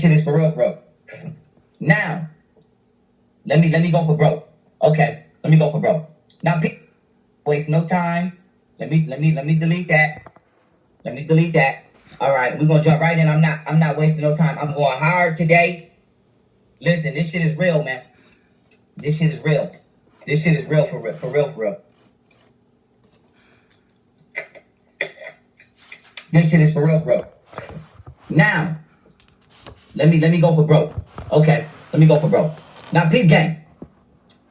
This shit is for real, bro. Now, let me go for broke. Okay, let me go for broke. Now, people waste no time. Let me delete that. Let me delete that. All right, we're gonna jump right in. I'm not wasting no time. I'm going hard today. Listen, this shit is real, man. This shit is real. This shit is real for real, for real, for real. This shit is for real, for real. Now, let me go for broke. Okay, let me go for broke. Now, peep gang.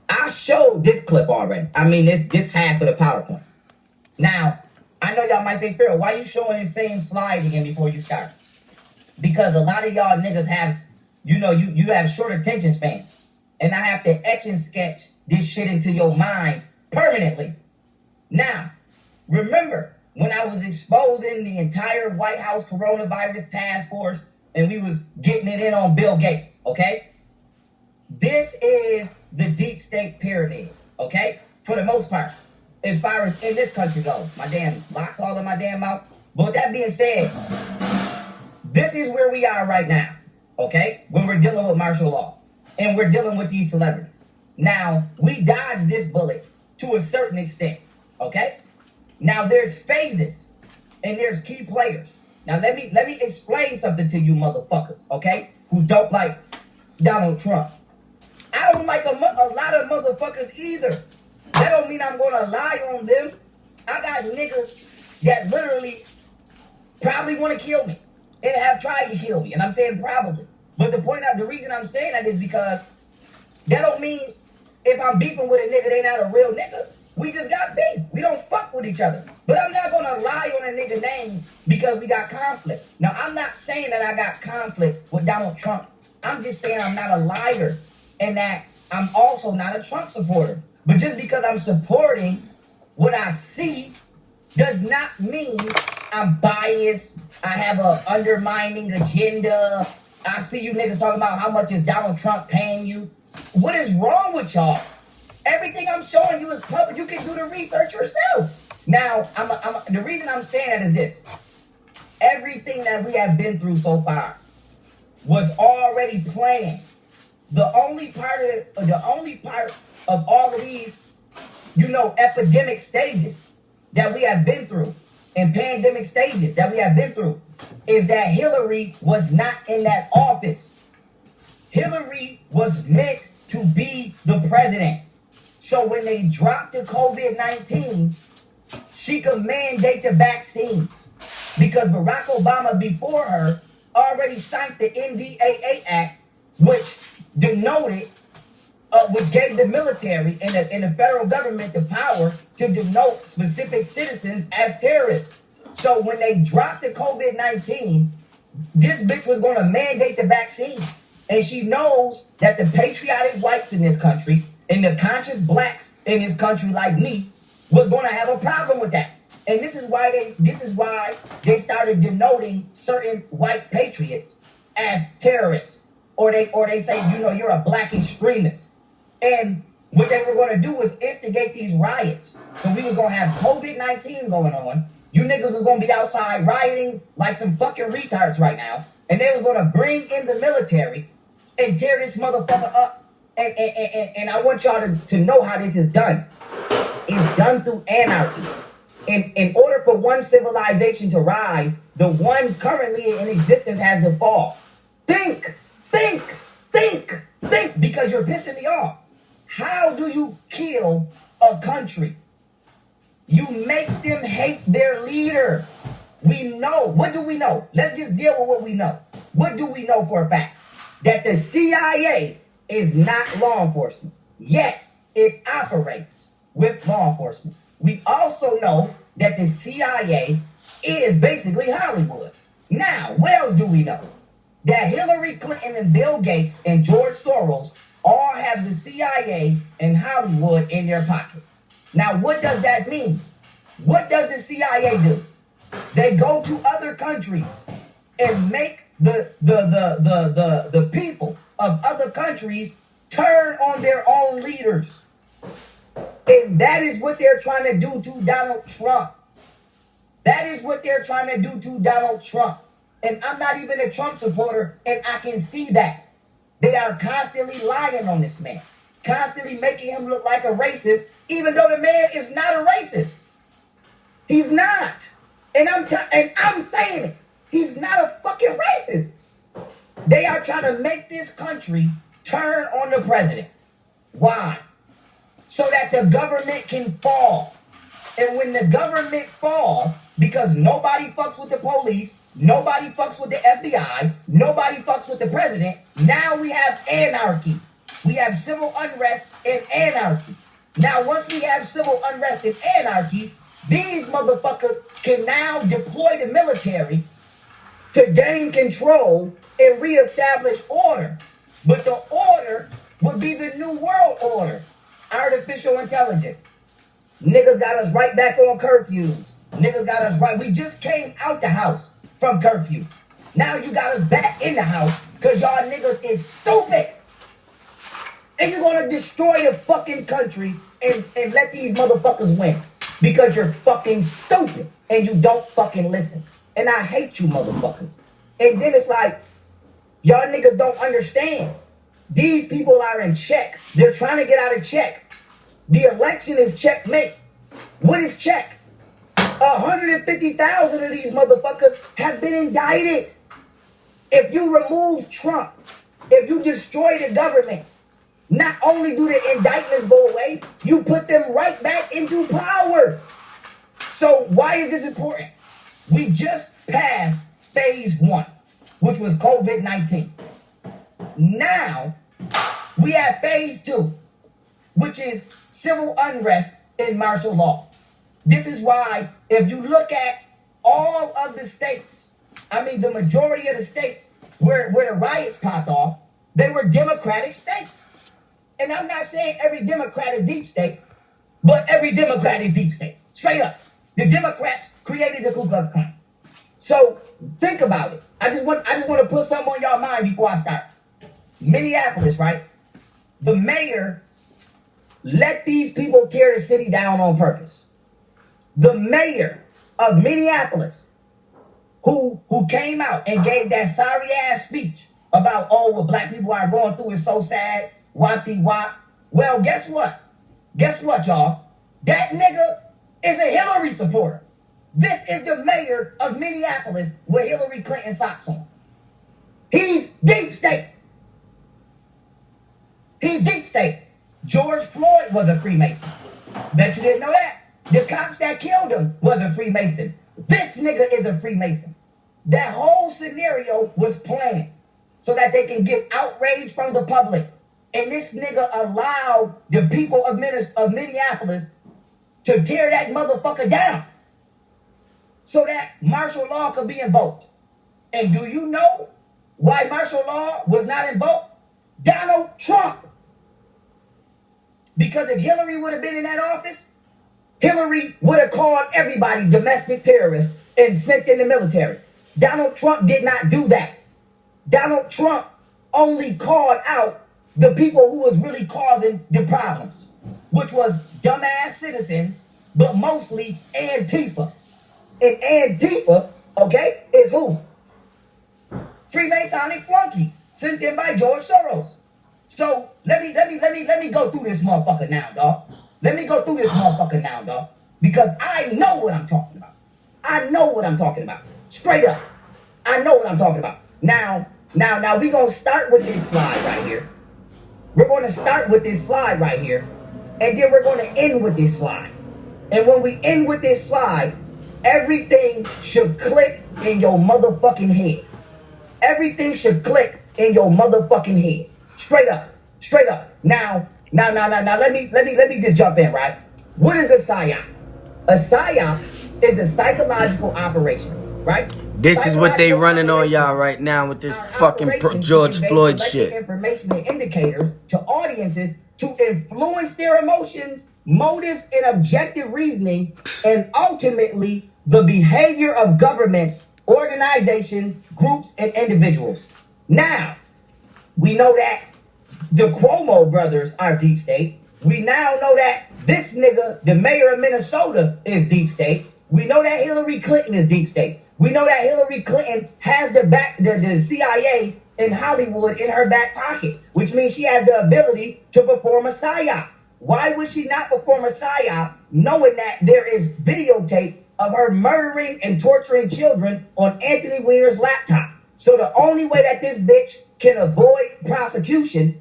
I showed this clip already. I mean, this half of the PowerPoint. Now, I know y'all might say, Pharaoh, why you showing this same slide again before you start? Because a lot of y'all niggas have, you have short attention spans. And I have to etch and sketch this shit into your mind permanently. Now, remember when I was exposing the entire White House coronavirus task force and we was getting it in on Bill Gates, okay? This is the deep state pyramid, okay? For the most part, as far as in this country goes. My damn locks all in my damn mouth. But with that being said, this is where we are right now, okay? When we're dealing with martial law and we're dealing with these celebrities. Now, we dodged this bullet to a certain extent, okay? Now, there's phases and there's key players. Now, let me explain something to you motherfuckers, okay? Who don't like Donald Trump. I don't like a lot of motherfuckers either. That don't mean I'm going to lie on them. I got niggas that literally probably want to kill me and have tried to kill me. And I'm saying probably. But the reason I'm saying that is because that don't mean if I'm beefing with a nigga, they not a real nigga. We just got beef. We don't fuck with each other. But I'm not going to lie on a nigga name because we got conflict. Now, I'm not saying that I got conflict with Donald Trump. I'm just saying I'm not a liar and that I'm also not a Trump supporter. But just because I'm supporting what I see does not mean I'm biased. I have a undermining agenda. I see you niggas talking about how much is Donald Trump paying you. What is wrong with y'all? Everything I'm showing you is public. You can do the research yourself. Now, the reason I'm saying that is this. Everything that we have been through so far was already planned. The only part of all of these, epidemic stages that we have been through and pandemic stages that we have been through is that Hillary was not in that office. Hillary was meant to be the president. So when they dropped the COVID-19, she could mandate the vaccines because Barack Obama before her already signed the NDAA Act, which denoted, which gave the military and the federal government the power to denote specific citizens as terrorists. So when they dropped the COVID-19, this bitch was going to mandate the vaccines. And she knows that the patriotic whites in this country and the conscious blacks in this country like me was going to have a problem with that. And this is why they started denoting certain white patriots as terrorists. Or they say, you're a black extremist. And what they were going to do was instigate these riots. So we was going to have COVID-19 going on. You niggas was going to be outside rioting like some fucking retards right now. And they was going to bring in the military and tear this motherfucker up. And I want y'all to know how this is done. It's done through anarchy. In order for one civilization to rise, the one currently in existence has to fall. Think, because you're pissing me off. How do you kill a country? You make them hate their leader. We know. What do we know? Let's just deal with what we know. What do we know for a fact? That the CIA is not law enforcement, yet it operates with law enforcement. We also know that the CIA is basically Hollywood. Now, what else do we know? That Hillary Clinton and Bill Gates and George Soros all have the CIA and Hollywood in their pocket. Now, what does that mean? What does the CIA do? They go to other countries and make the people of other countries turn on their own leaders. And that is what they're trying to do to Donald Trump. That is what they're trying to do to Donald Trump. And I'm not even a Trump supporter, and I can see that. They are constantly lying on this man, constantly making him look like a racist, even though the man is not a racist. He's not. And I'm saying it. He's not a fucking racist. They are trying to make this country turn on the president. Why? So that the government can fall. And when the government falls, because nobody fucks with the police, nobody fucks with the FBI, nobody fucks with the president, now we have anarchy. We have civil unrest and anarchy. Now, once we have civil unrest and anarchy, these motherfuckers can now deploy the military to gain control and reestablish order. But the order would be the new world order. Artificial intelligence. Niggas got us right back on curfews. Niggas got us right. We just came out the house from curfew. Now you got us back in the house because y'all niggas is stupid. And you're going to destroy the fucking country and let these motherfuckers win. Because you're fucking stupid and you don't fucking listen. And I hate you motherfuckers. And then it's like, y'all niggas don't understand. These people are in check. They're trying to get out of check. The election is checkmate. What is check? 150,000 of these motherfuckers have been indicted. If you remove Trump, if you destroy the government, not only do the indictments go away, you put them right back into power. So why is this important? We just passed phase 1, which was COVID-19. Now, we have phase 2, which is civil unrest and martial law. This is why, if you look at all of the states, I mean the majority of the states where the riots popped off, they were Democratic states. And I'm not saying every Democrat is deep state, but every Democrat is deep state. Straight up. The Democrats created the Ku Klux Klan. So think about it. I just want to put something on y'all mind before I start. Minneapolis, right? The mayor let these people tear the city down on purpose. The mayor of Minneapolis, who came out and gave that sorry ass speech about, oh, what black people are going through is so sad, wop-de-wop. Well, guess what? Guess what, y'all? That nigga is a Hillary supporter. This is the mayor of Minneapolis with Hillary Clinton socks on. He's deep state. He's deep state. George Floyd was a Freemason. Bet you didn't know that. The cops that killed him was a Freemason. This nigga is a Freemason. That whole scenario was planned so that they can get outrage from the public. And this nigga allowed the people of Minneapolis to tear that motherfucker down so that martial law could be invoked. And do you know why martial law was not invoked? Donald Trump. Because if Hillary would have been in that office, Hillary would have called everybody domestic terrorists and sent in the military. Donald Trump did not do that. Donald Trump only called out the people who was really causing the problems, which was dumbass citizens, but mostly Antifa. And Antifa, okay, is who? Freemasonic flunkies sent in by George Soros. So let me go through this motherfucker now, dog. Let me go through this motherfucker now, dog. Because I know what I'm talking about. I know what I'm talking about. Straight up. I know what I'm talking about. Now we gonna start with this slide right here. We're gonna start with this slide right here. And then we're gonna end with this slide. And when we end with this slide, everything should click in your motherfucking head. Everything should click in your motherfucking head. Straight up. Straight up. Now, let me just jump in, right? What is a psyop? A psyop is a psychological operation, right? This is what they running on y'all right now with this fucking George Floyd shit. Information and indicators to audiences to influence their emotions, motives, and objective reasoning, and ultimately the behavior of governments, organizations, groups, and individuals. Now, we know that the Cuomo brothers are deep state. We now know that this nigga, the mayor of Minnesota, is deep state. We know that Hillary Clinton is deep state. We know that Hillary Clinton has the CIA in Hollywood in her back pocket, which means she has the ability to perform a psyop. Why would she not perform a psyop knowing that there is videotape of her murdering and torturing children on Anthony Weiner's laptop? So the only way that this bitch can avoid prosecution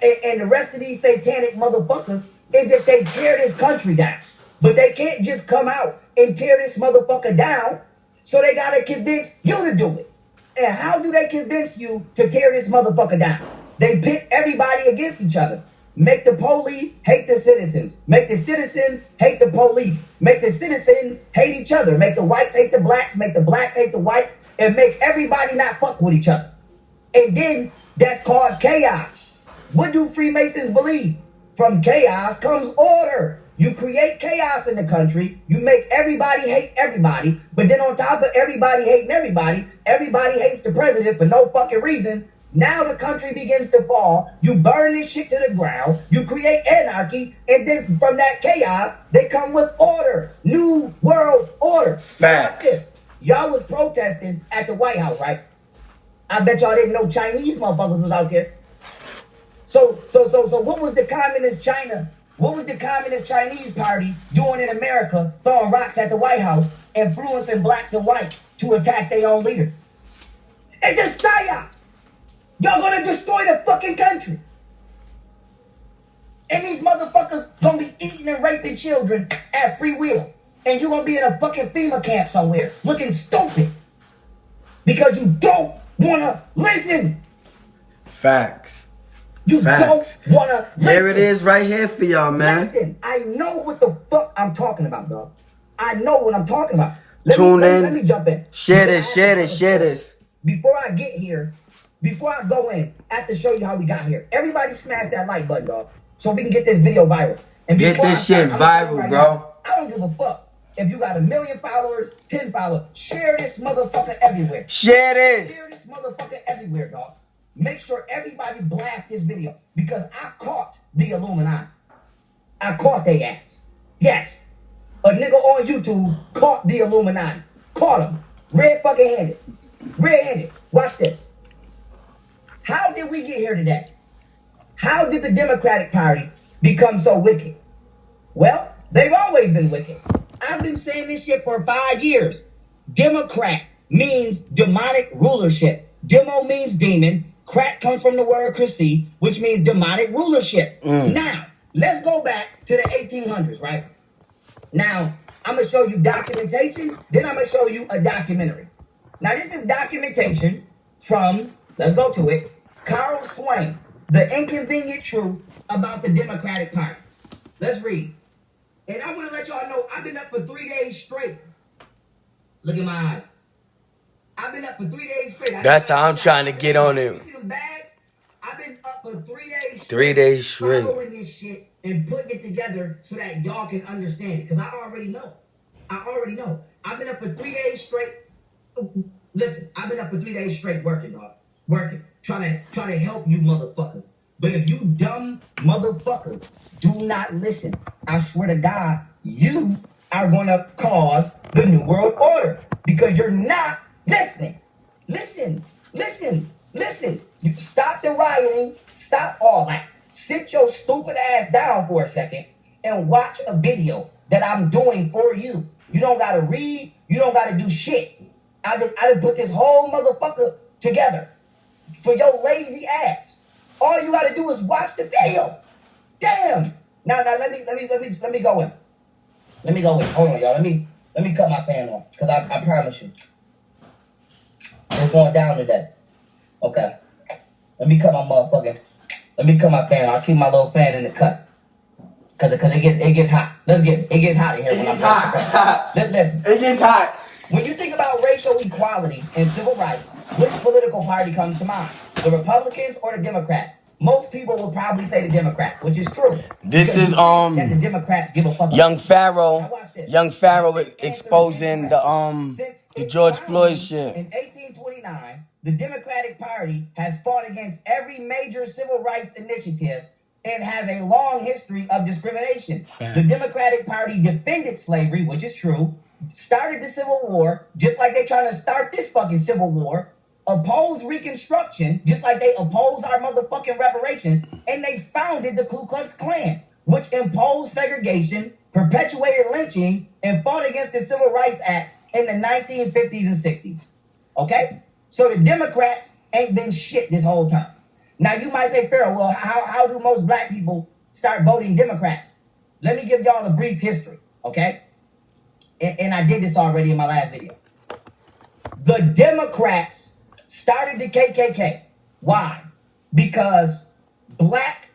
and the rest of these satanic motherfuckers is if they tear this country down. But they can't just come out and tear this motherfucker down, so they gotta convince you to do it. And how do they convince you to tear this motherfucker down? They pit everybody against each other. Make the police hate the citizens. Make the citizens hate the police. Make the citizens hate each other. Make the whites hate the blacks. Make the blacks hate the whites. And make everybody not fuck with each other. And then that's called chaos. What do Freemasons believe? From chaos comes order. You create chaos in the country. You make everybody hate everybody. But then on top of everybody hating everybody hates the president for no fucking reason. Now the country begins to fall. You burn this shit to the ground. You create anarchy. And then from that chaos, they come with order. New world order. Facts. Watch this. Y'all was protesting at the White House, right? I bet y'all didn't know Chinese motherfuckers was out there. So what was the communist China? What was the communist Chinese party doing in America, throwing rocks at the White House, influencing blacks and whites to attack their own leader? It's a psyop. Y'all gonna destroy the fucking country. And these motherfuckers gonna be eating and raping children at free will. And you gonna be in a fucking FEMA camp somewhere looking stupid. Because you don't wanna listen. Facts. You Facts. don't wanna listen. There it is right here for y'all, man. Listen, I know what the fuck I'm talking about, dog. I know what I'm talking about. Tune in. Let me jump in. Share this. Before I get here, before I go in, I have to show you how we got here. Everybody smash that like button, dog, so we can get this video viral. And Get this shit viral, bro. I don't give a fuck if you got 1 million followers, 10 followers. Share this motherfucker everywhere. Share this. Share this motherfucker everywhere, dog. Make sure everybody blast this video because I caught the Illuminati. I caught their ass. Yes. A nigga on YouTube caught the Illuminati. Caught him. Red fucking handed. Red handed. Watch this. How did we get here today? How did the Democratic Party become so wicked? Well, they've always been wicked. I've been saying this shit for 5 years. Democrat means demonic rulership. Demo means demon. Crack comes from the word Chrissy, which means demonic rulership. Now, let's go back to the 1800s, right? Now, I'm going to show you documentation, then I'm going to show you a documentary. Now, this is documentation from, let's go to it, Carl Swain, The Inconvenient Truth About the Democratic Party. Let's read. And I want to let y'all know, I've been up for 3 days straight. Look at my eyes. I've been up for 3 days straight. That's how I'm trying to get on it. See them bags? I've been up for 3 days straight. 3 days straight. Following this shit and putting it together so that y'all can understand it. Because I already know. I've been up for 3 days straight. Listen, I've been up for 3 days straight working, dog. Working. Trying to help you motherfuckers. But if you dumb motherfuckers do not listen, I swear to God, you are going to cause the New World Order. Because you're not listening. Listen. You stop the rioting. Stop all that. Sit your stupid ass down for a second and watch a video that I'm doing for you. You don't gotta read. You don't gotta do shit. I done put this whole motherfucker together for your lazy ass. All you gotta do is watch the video. Damn. Now let me go in. Let me go in. Hold on, y'all. Let me cut my fan on. Cause I promise you. It's going down today. Okay. Let me cut my fan. I'll keep my little fan in the cut. Cause it gets hot. Let's get it. It gets hot in here. It gets hot. Listen. It gets hot. When you think about racial equality and civil rights, which political party comes to mind? The Republicans or the Democrats? Most people will probably say the Democrats, which is true. This is that the Democrats give a fuck. Young Pharaoh exposing the George Floyd shit. In 1829, the Democratic Party has fought against every major civil rights initiative and has a long history of discrimination. Facts. The Democratic Party defended slavery, which is true. started the Civil War, just like they trying to start this fucking Civil War, opposed Reconstruction, just like they oppose our motherfucking reparations, and they founded the Ku Klux Klan, which imposed segregation, perpetuated lynchings, and fought against the Civil Rights Acts in the 1950s and 60s. Okay? So the Democrats ain't been shit this whole time. Now you might say, Pharaoh, well, how do most black people start voting Democrats? Let me give y'all a brief history, okay? And I did this already in my last video. The Democrats started the KKK. Why? Because black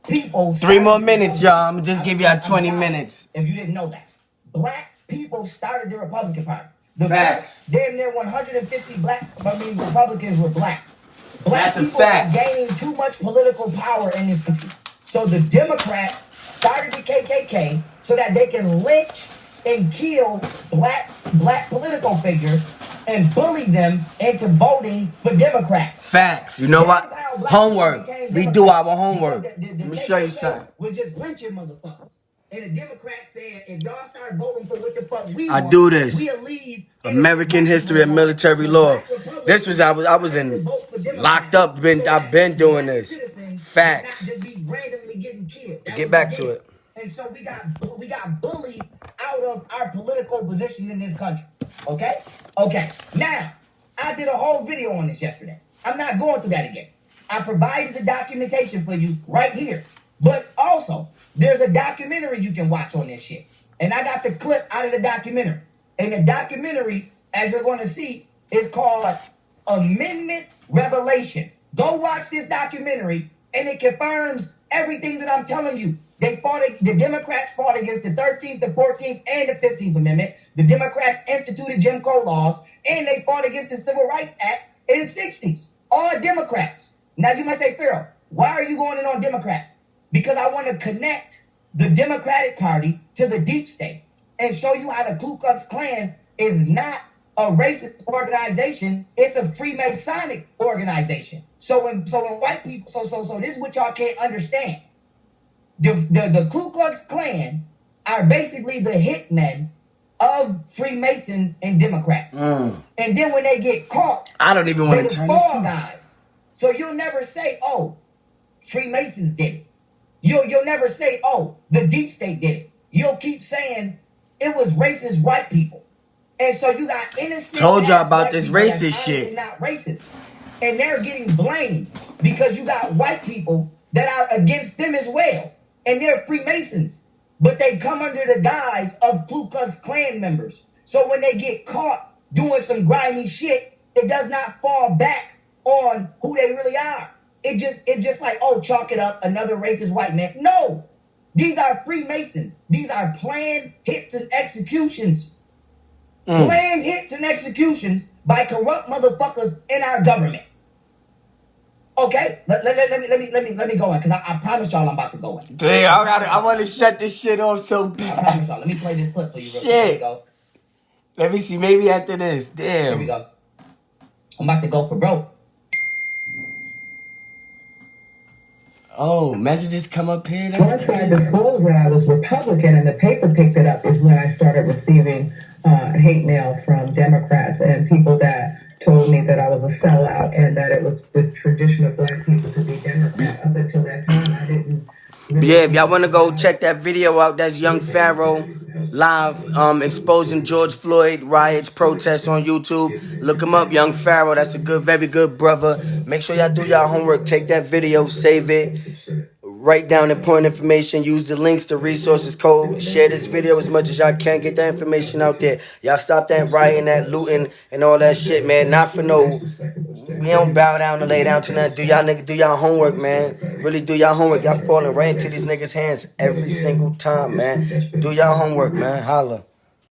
people... 3 more minutes, y'all. I'm gonna just give y'all 20 minutes. If you didn't know that. Black people started the Republican Party. The Facts. first damn near 150 Republicans were black. Black That's a people fact. are gaining too much political power in this country. So the Democrats started the KKK so that they can lynch and kill black political figures and bully them into voting for Democrats. Facts. You know what? Homework. We do our homework. Let me show you something. We're just lynching motherfuckers. And the Democrats said, if y'all start voting for what the fuck we I want, do this. we'll leave American history and military law. This was I was in locked up. I've been doing this. Facts. Get back to it. And so we got bullied out of our political position in this country. Okay? Okay. Now, I did a whole video on this yesterday. I'm not going through that again. I provided the documentation for you right here. But also, there's a documentary you can watch on this shit. And I got the clip out of the documentary. And the documentary, as you're going to see, is called Amendment Revelation. Go watch this documentary, and it confirms everything that I'm telling you. The Democrats fought against the 13th, the 14th, and the 15th Amendment. The Democrats instituted Jim Crow laws, and they fought against the Civil Rights Act in the 60s. All Democrats. Now, you might say, Pharaoh, why are you going in on Democrats? Because I want to connect the Democratic Party to the deep state and show you how the Ku Klux Klan is not a racist organization. It's a Freemasonic organization. So when white people, so this is what y'all can't understand. The Ku Klux Klan are basically the hitmen of Freemasons and Democrats. And then when they get caught, I don't even want to turn this fall on. guys. So you'll never say, oh, Freemasons did it. You'll never say, oh, the deep state did it. You'll keep saying it was racist white people. And so you got innocent. Told y'all about white this people that's racist shit. honestly not racist. And they're getting blamed because you got white people that are against them as well. And they're Freemasons. But they come under the guise of Ku Klux Klan members. So when they get caught doing some grimy shit, it does not fall back on who they really are. It's just like, oh, chalk it up, another racist white man. No, these are Freemasons. These are planned hits and executions. Planned hits and executions by corrupt motherfuckers in our government. Okay, let me go in, because I promise y'all I'm about to go in. Damn, I want to shut this shit off so I bad. promise y'all. Let me play this clip for you. Shit. Here we go. Let me see, maybe after this. Here we Damn. go. I'm about to go for broke. Oh, messages come up here. Once I disclosed that I was Republican and the paper picked it up is when I started receiving hate mail from Democrats and people that told me that I was a sellout and that it was the tradition of black people to be Democrat. Up until that time, I didn't. Yeah, if y'all want to go check that video out, that's Young Pharaoh live exposing George Floyd riots, protests on YouTube. Look him up, Young Pharaoh. That's a good, very good brother. Make sure y'all do y'all homework. Take that video, save it, write down important information, use the links, the resources code, share this video as much as y'all can. Get that information out there. Y'all stop that rioting, that looting, and all that shit, man. Not for no... We don't bow down and lay down to nothing. Do y'all niggas do y'all homework, man. Really do y'all homework. Y'all falling right into these niggas' hands every single time, man. Do y'all homework, man. Holla.